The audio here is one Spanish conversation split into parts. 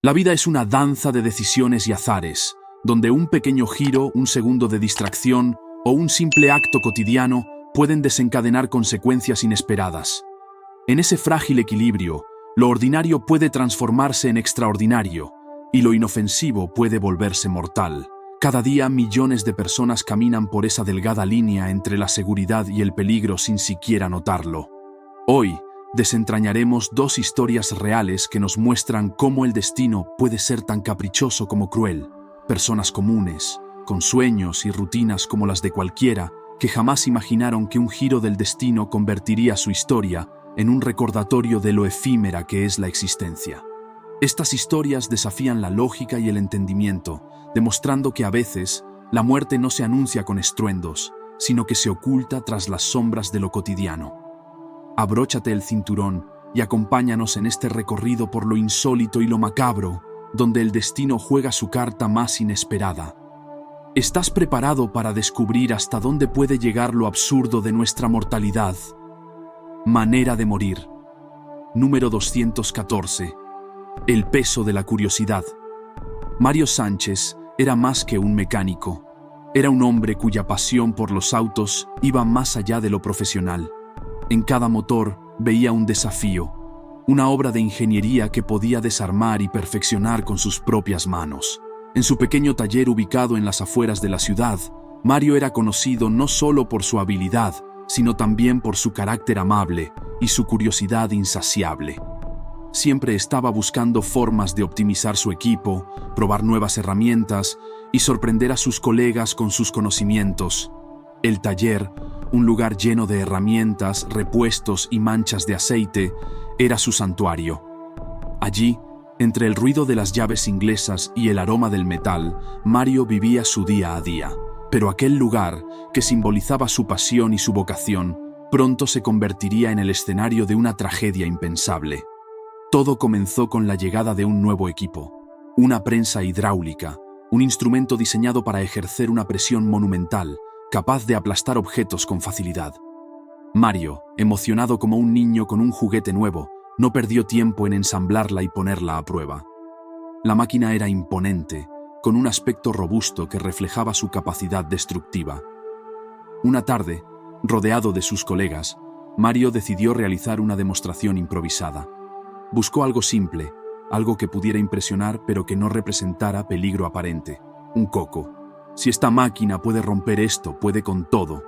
La vida es una danza de decisiones y azares, donde un pequeño giro, un segundo de distracción o un simple acto cotidiano pueden desencadenar consecuencias inesperadas. En ese frágil equilibrio, lo ordinario puede transformarse en extraordinario y lo inofensivo puede volverse mortal. Cada día millones de personas caminan por esa delgada línea entre la seguridad y el peligro sin siquiera notarlo. Hoy, desentrañaremos dos historias reales que nos muestran cómo el destino puede ser tan caprichoso como cruel. Personas comunes, con sueños y rutinas como las de cualquiera, que jamás imaginaron que un giro del destino convertiría su historia en un recordatorio de lo efímera que es la existencia. Estas historias desafían la lógica y el entendimiento, demostrando que a veces la muerte no se anuncia con estruendos, sino que se oculta tras las sombras de lo cotidiano. Abróchate el cinturón y acompáñanos en este recorrido por lo insólito y lo macabro, donde el destino juega su carta más inesperada. ¿Estás preparado para descubrir hasta dónde puede llegar lo absurdo de nuestra mortalidad? Manera de morir. Número 214. El peso de la curiosidad. Mario Sánchez era más que un mecánico. Era un hombre cuya pasión por los autos iba más allá de lo profesional. En cada motor veía un desafío, una obra de ingeniería que podía desarmar y perfeccionar con sus propias manos. En su pequeño taller ubicado en las afueras de la ciudad, Mario era conocido no solo por su habilidad, sino también por su carácter amable y su curiosidad insaciable. Siempre estaba buscando formas de optimizar su equipo, probar nuevas herramientas y sorprender a sus colegas con sus conocimientos. El taller, un lugar lleno de herramientas, repuestos y manchas de aceite, era su santuario. Allí, entre el ruido de las llaves inglesas y el aroma del metal, Mario vivía su día a día. Pero aquel lugar, que simbolizaba su pasión y su vocación, pronto se convertiría en el escenario de una tragedia impensable. Todo comenzó con la llegada de un nuevo equipo, una prensa hidráulica, un instrumento diseñado para ejercer una presión monumental, capaz de aplastar objetos con facilidad. Mario, emocionado como un niño con un juguete nuevo, no perdió tiempo en ensamblarla y ponerla a prueba. La máquina era imponente, con un aspecto robusto que reflejaba su capacidad destructiva. Una tarde, rodeado de sus colegas, Mario decidió realizar una demostración improvisada. Buscó algo simple, algo que pudiera impresionar pero que no representara peligro aparente. Un coco. «Si esta máquina puede romper esto, puede con todo»,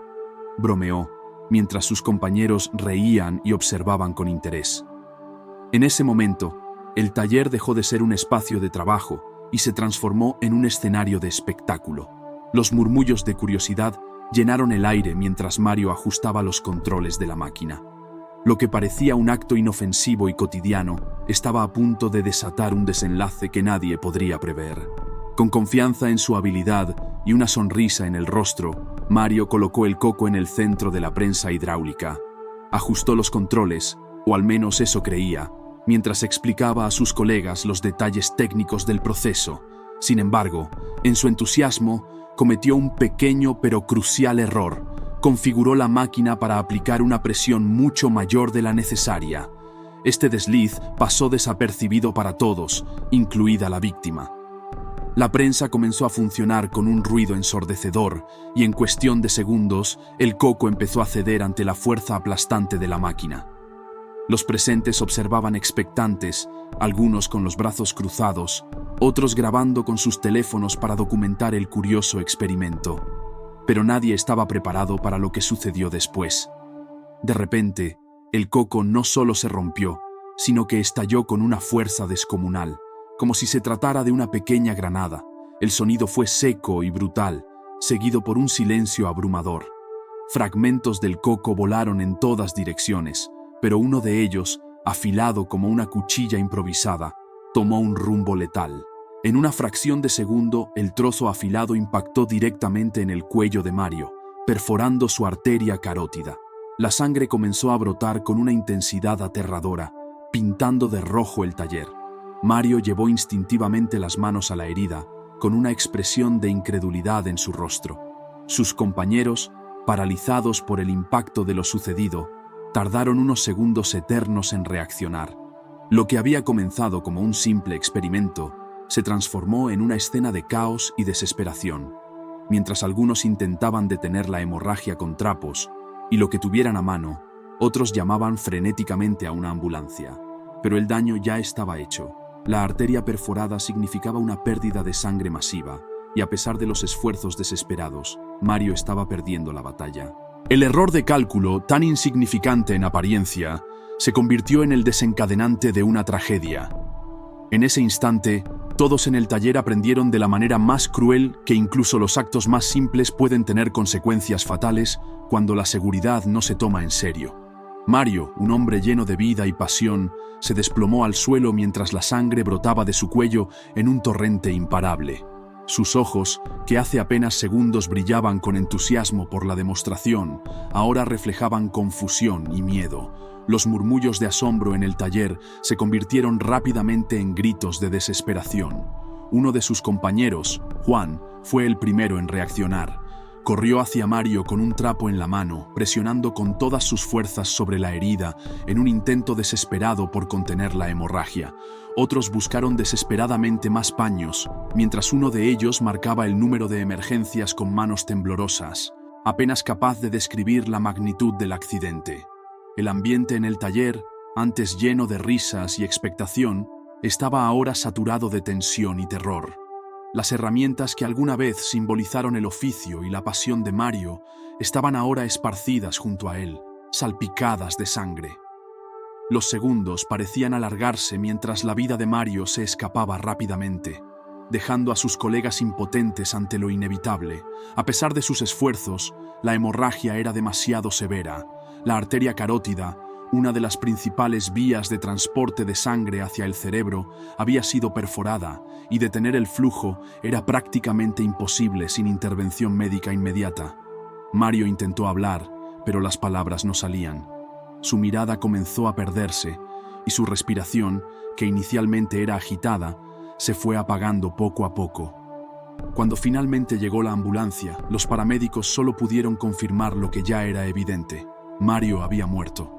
bromeó, mientras sus compañeros reían y observaban con interés. En ese momento, el taller dejó de ser un espacio de trabajo y se transformó en un escenario de espectáculo. Los murmullos de curiosidad llenaron el aire mientras Mario ajustaba los controles de la máquina. Lo que parecía un acto inofensivo y cotidiano estaba a punto de desatar un desenlace que nadie podría prever. Con confianza en su habilidad y una sonrisa en el rostro, Mario colocó el coco en el centro de la prensa hidráulica. Ajustó los controles, o al menos eso creía, mientras explicaba a sus colegas los detalles técnicos del proceso. Sin embargo, en su entusiasmo, cometió un pequeño pero crucial error. Configuró la máquina para aplicar una presión mucho mayor de la necesaria. Este desliz pasó desapercibido para todos, incluida la víctima. La prensa comenzó a funcionar con un ruido ensordecedor y en cuestión de segundos el coco empezó a ceder ante la fuerza aplastante de la máquina. Los presentes observaban expectantes, algunos con los brazos cruzados, otros grabando con sus teléfonos para documentar el curioso experimento. Pero nadie estaba preparado para lo que sucedió después. De repente, el coco no solo se rompió, sino que estalló con una fuerza descomunal, como si se tratara de una pequeña granada. El sonido fue seco y brutal, seguido por un silencio abrumador. Fragmentos del coco volaron en todas direcciones, pero uno de ellos, afilado como una cuchilla improvisada, tomó un rumbo letal. En una fracción de segundo, el trozo afilado impactó directamente en el cuello de Mario, perforando su arteria carótida. La sangre comenzó a brotar con una intensidad aterradora, pintando de rojo el taller. Mario llevó instintivamente las manos a la herida, con una expresión de incredulidad en su rostro. Sus compañeros, paralizados por el impacto de lo sucedido, tardaron unos segundos eternos en reaccionar. Lo que había comenzado como un simple experimento se transformó en una escena de caos y desesperación. Mientras algunos intentaban detener la hemorragia con trapos y lo que tuvieran a mano, otros llamaban frenéticamente a una ambulancia. Pero el daño ya estaba hecho. La arteria perforada significaba una pérdida de sangre masiva, y a pesar de los esfuerzos desesperados, Mario estaba perdiendo la batalla. El error de cálculo, tan insignificante en apariencia, se convirtió en el desencadenante de una tragedia. En ese instante, todos en el taller aprendieron de la manera más cruel que incluso los actos más simples pueden tener consecuencias fatales cuando la seguridad no se toma en serio. Mario, un hombre lleno de vida y pasión, se desplomó al suelo mientras la sangre brotaba de su cuello en un torrente imparable. Sus ojos, que hace apenas segundos brillaban con entusiasmo por la demostración, ahora reflejaban confusión y miedo. Los murmullos de asombro en el taller se convirtieron rápidamente en gritos de desesperación. Uno de sus compañeros, Juan, fue el primero en reaccionar. Corrió hacia Mario con un trapo en la mano, presionando con todas sus fuerzas sobre la herida en un intento desesperado por contener la hemorragia. Otros buscaron desesperadamente más paños, mientras uno de ellos marcaba el número de emergencias con manos temblorosas, apenas capaz de describir la magnitud del accidente. El ambiente en el taller, antes lleno de risas y expectación, estaba ahora saturado de tensión y terror. Las herramientas que alguna vez simbolizaron el oficio y la pasión de Mario estaban ahora esparcidas junto a él, salpicadas de sangre. Los segundos parecían alargarse mientras la vida de Mario se escapaba rápidamente, dejando a sus colegas impotentes ante lo inevitable. A pesar de sus esfuerzos, la hemorragia era demasiado severa. La arteria carótida, una de las principales vías de transporte de sangre hacia el cerebro, había sido perforada, y detener el flujo era prácticamente imposible sin intervención médica inmediata. Mario intentó hablar, pero las palabras no salían. Su mirada comenzó a perderse, y su respiración, que inicialmente era agitada, se fue apagando poco a poco. Cuando finalmente llegó la ambulancia, los paramédicos solo pudieron confirmar lo que ya era evidente: Mario había muerto.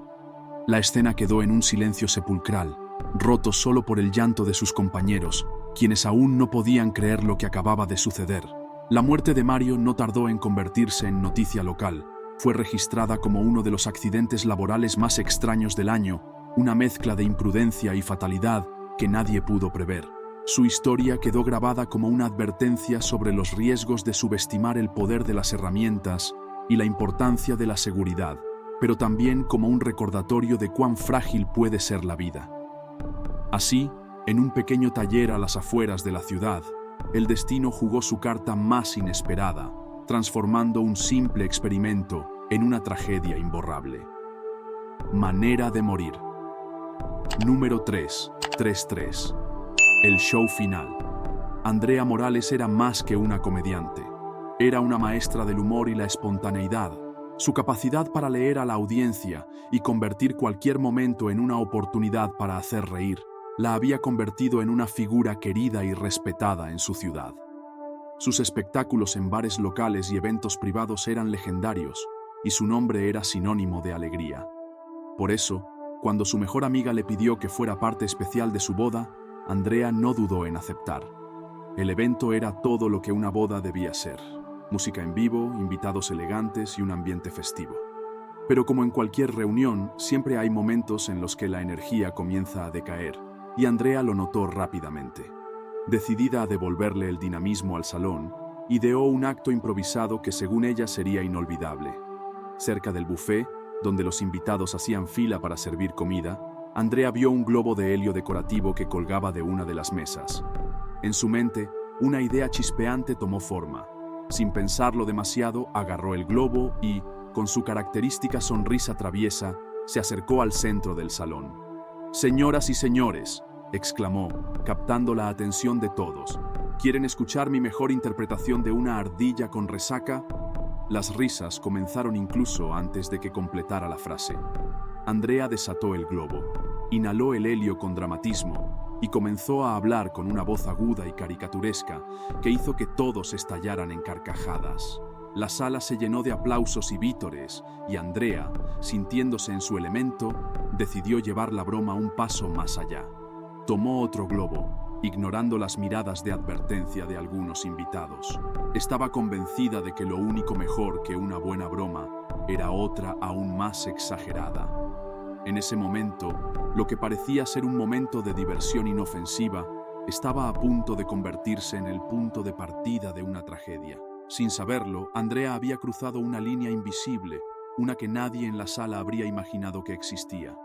La escena quedó en un silencio sepulcral, roto solo por el llanto de sus compañeros, quienes aún no podían creer lo que acababa de suceder. La muerte de Mario no tardó en convertirse en noticia local. Fue registrada como uno de los accidentes laborales más extraños del año, una mezcla de imprudencia y fatalidad que nadie pudo prever. Su historia quedó grabada como una advertencia sobre los riesgos de subestimar el poder de las herramientas y la importancia de la seguridad, pero también como un recordatorio de cuán frágil puede ser la vida. Así, en un pequeño taller a las afueras de la ciudad, el destino jugó su carta más inesperada, transformando un simple experimento en una tragedia imborrable. Manera de morir. Número 333. El show final. Andrea Morales era más que una comediante. Era una maestra del humor y la espontaneidad. Su capacidad para leer a la audiencia y convertir cualquier momento en una oportunidad para hacer reír la había convertido en una figura querida y respetada en su ciudad. Sus espectáculos en bares locales y eventos privados eran legendarios, y su nombre era sinónimo de alegría. Por eso, cuando su mejor amiga le pidió que fuera parte especial de su boda, Andrea no dudó en aceptar. El evento era todo lo que una boda debía ser: música en vivo, invitados elegantes y un ambiente festivo. Pero como en cualquier reunión, siempre hay momentos en los que la energía comienza a decaer, y Andrea lo notó rápidamente. Decidida a devolverle el dinamismo al salón, ideó un acto improvisado que según ella sería inolvidable. Cerca del buffet, donde los invitados hacían fila para servir comida, Andrea vio un globo de helio decorativo que colgaba de una de las mesas. En su mente, una idea chispeante tomó forma. Sin pensarlo demasiado, agarró el globo y, con su característica sonrisa traviesa, se acercó al centro del salón. «Señoras y señores», exclamó, captando la atención de todos, ¿quieren escuchar mi mejor interpretación de una ardilla con resaca? Las risas comenzaron incluso antes de que completara la frase. Andrea desató el globo, inhaló el helio con dramatismo y comenzó a hablar con una voz aguda y caricaturesca que hizo que todos estallaran en carcajadas. La sala se llenó de aplausos y vítores, y Andrea, sintiéndose en su elemento, decidió llevar la broma un paso más allá. Tomó otro globo, ignorando las miradas de advertencia de algunos invitados. Estaba convencida de que lo único mejor que una buena broma era otra aún más exagerada. En ese momento, lo que parecía ser un momento de diversión inofensiva, estaba a punto de convertirse en el punto de partida de una tragedia. Sin saberlo, Andrea había cruzado una línea invisible, una que nadie en la sala habría imaginado que existía.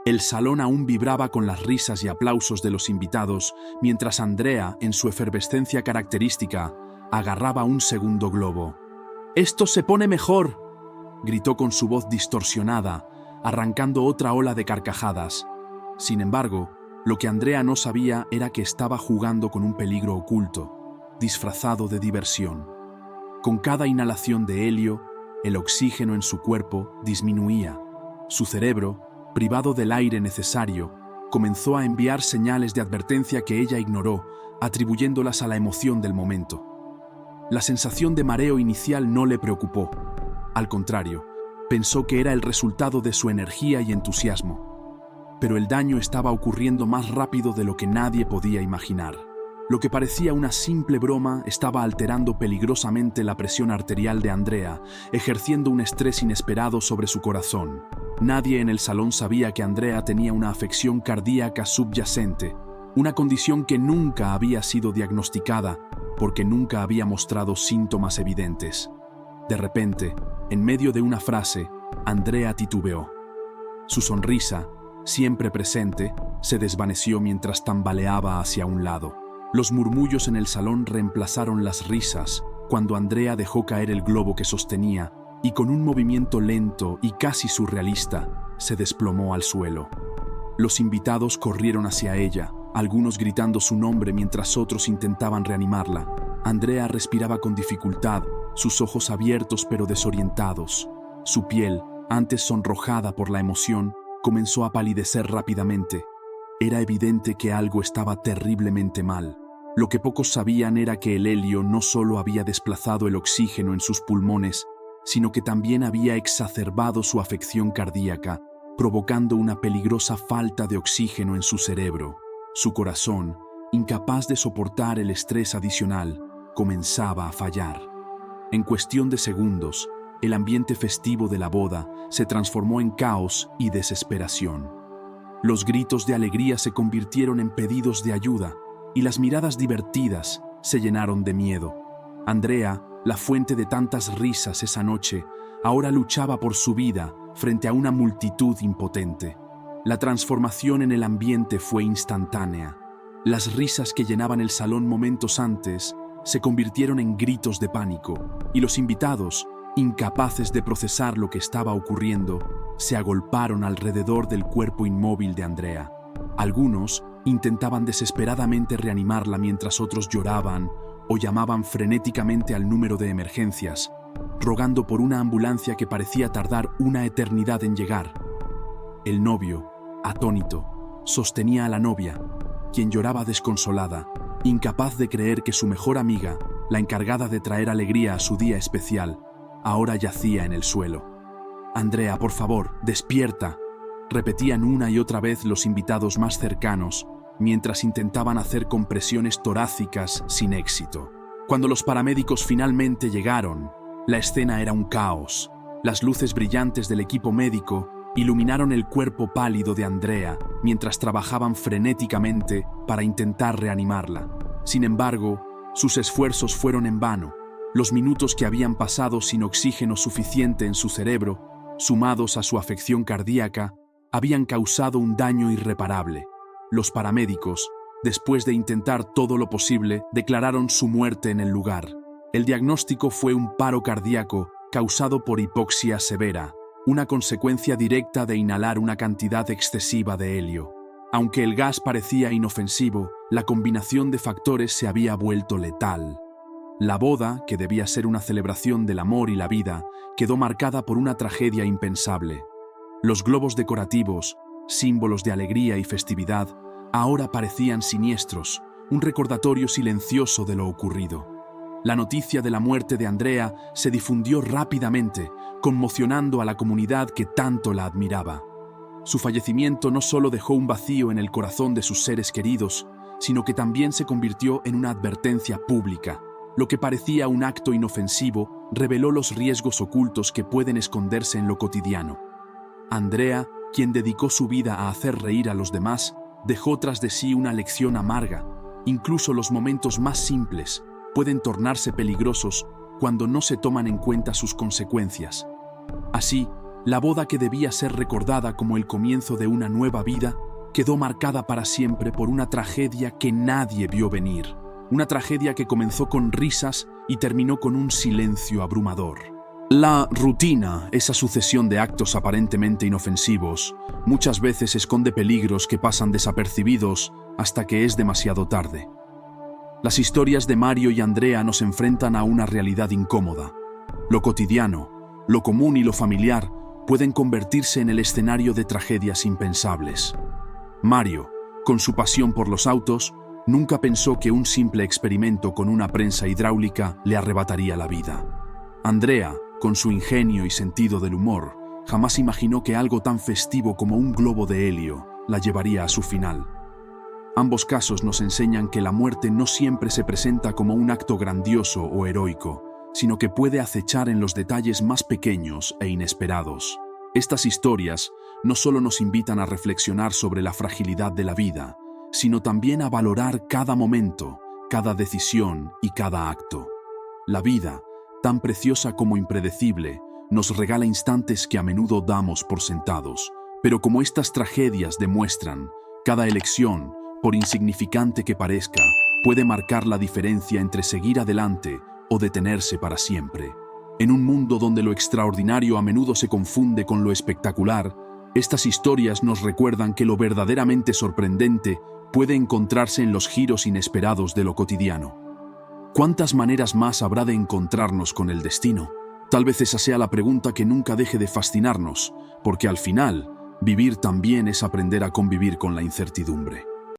El salón aún vibraba con las risas y aplausos de los invitados, mientras Andrea, en su efervescencia característica, agarraba un segundo globo. «¡Esto se pone mejor!», gritó con su voz distorsionada, arrancando otra ola de carcajadas. Sin embargo, lo que Andrea no sabía era que estaba jugando con un peligro oculto, disfrazado de diversión. Con cada inhalación de helio, el oxígeno en su cuerpo disminuía. Su cerebro, privado del aire necesario, comenzó a enviar señales de advertencia que ella ignoró, atribuyéndolas a la emoción del momento. La sensación de mareo inicial no le preocupó. Al contrario, pensó que era el resultado de su energía y entusiasmo. Pero el daño estaba ocurriendo más rápido de lo que nadie podía imaginar. Lo que parecía una simple broma estaba alterando peligrosamente la presión arterial de Andrea, ejerciendo un estrés inesperado sobre su corazón. Nadie en el salón sabía que Andrea tenía una afección cardíaca subyacente, una condición que nunca había sido diagnosticada porque nunca había mostrado síntomas evidentes. De repente, en medio de una frase, Andrea titubeó. Su sonrisa, siempre presente, se desvaneció mientras tambaleaba hacia un lado. Los murmullos en el salón reemplazaron las risas cuando Andrea dejó caer el globo que sostenía y con un movimiento lento y casi surrealista se desplomó al suelo. Los invitados corrieron hacia ella, algunos gritando su nombre mientras otros intentaban reanimarla. Andrea respiraba con dificultad, sus ojos abiertos pero desorientados. Su piel, antes sonrojada por la emoción, comenzó a palidecer rápidamente. Era evidente que algo estaba terriblemente mal. Lo que pocos sabían era que el helio no solo había desplazado el oxígeno en sus pulmones, sino que también había exacerbado su afección cardíaca, provocando una peligrosa falta de oxígeno en su cerebro. Su corazón, incapaz de soportar el estrés adicional, comenzaba a fallar. En cuestión de segundos, el ambiente festivo de la boda se transformó en caos y desesperación. Los gritos de alegría se convirtieron en pedidos de ayuda y las miradas divertidas se llenaron de miedo. Andrea, la fuente de tantas risas esa noche, ahora luchaba por su vida frente a una multitud impotente. La transformación en el ambiente fue instantánea. Las risas que llenaban el salón momentos antes se convirtieron en gritos de pánico y los invitados, incapaces de procesar lo que estaba ocurriendo, se agolparon alrededor del cuerpo inmóvil de Andrea. Algunos intentaban desesperadamente reanimarla mientras otros lloraban o llamaban frenéticamente al número de emergencias, rogando por una ambulancia que parecía tardar una eternidad en llegar. El novio, atónito, sostenía a la novia, quien lloraba desconsolada, incapaz de creer que su mejor amiga, la encargada de traer alegría a su día especial, ahora yacía en el suelo. «Andrea, por favor, despierta», repetían una y otra vez los invitados más cercanos, mientras intentaban hacer compresiones torácicas sin éxito. Cuando los paramédicos finalmente llegaron, la escena era un caos. Las luces brillantes del equipo médico iluminaron el cuerpo pálido de Andrea mientras trabajaban frenéticamente para intentar reanimarla. Sin embargo, sus esfuerzos fueron en vano. Los minutos que habían pasado sin oxígeno suficiente en su cerebro, sumados a su afección cardíaca, habían causado un daño irreparable. Los paramédicos, después de intentar todo lo posible, declararon su muerte en el lugar. El diagnóstico fue un paro cardíaco causado por hipoxia severa, una consecuencia directa de inhalar una cantidad excesiva de helio. Aunque el gas parecía inofensivo, la combinación de factores se había vuelto letal. La boda, que debía ser una celebración del amor y la vida, quedó marcada por una tragedia impensable. Los globos decorativos, símbolos de alegría y festividad, ahora parecían siniestros, un recordatorio silencioso de lo ocurrido. La noticia de la muerte de Andrea se difundió rápidamente, conmocionando a la comunidad que tanto la admiraba. Su fallecimiento no solo dejó un vacío en el corazón de sus seres queridos, sino que también se convirtió en una advertencia pública. Lo que parecía un acto inofensivo reveló los riesgos ocultos que pueden esconderse en lo cotidiano. Andrea, quien dedicó su vida a hacer reír a los demás, dejó tras de sí una lección amarga. Incluso los momentos más simples pueden tornarse peligrosos cuando no se toman en cuenta sus consecuencias. Así, la boda que debía ser recordada como el comienzo de una nueva vida quedó marcada para siempre por una tragedia que nadie vio venir. Una tragedia que comenzó con risas y terminó con un silencio abrumador. La rutina, esa sucesión de actos aparentemente inofensivos, muchas veces esconde peligros que pasan desapercibidos hasta que es demasiado tarde. Las historias de Mario y Andrea nos enfrentan a una realidad incómoda. Lo cotidiano, lo común y lo familiar pueden convertirse en el escenario de tragedias impensables. Mario, con su pasión por los autos, nunca pensó que un simple experimento con una prensa hidráulica le arrebataría la vida. Andrea, con su ingenio y sentido del humor, jamás imaginó que algo tan festivo como un globo de helio la llevaría a su final. Ambos casos nos enseñan que la muerte no siempre se presenta como un acto grandioso o heroico, sino que puede acechar en los detalles más pequeños e inesperados. Estas historias no solo nos invitan a reflexionar sobre la fragilidad de la vida, sino también a valorar cada momento, cada decisión y cada acto. La vida, tan preciosa como impredecible, nos regala instantes que a menudo damos por sentados, pero como estas tragedias demuestran, cada elección, por insignificante que parezca, puede marcar la diferencia entre seguir adelante o detenerse para siempre. En un mundo donde lo extraordinario a menudo se confunde con lo espectacular, estas historias nos recuerdan que lo verdaderamente sorprendente puede encontrarse en los giros inesperados de lo cotidiano. ¿Cuántas maneras más habrá de encontrarnos con el destino? Tal vez esa sea la pregunta que nunca deje de fascinarnos, porque al final, vivir también es aprender a convivir con la incertidumbre.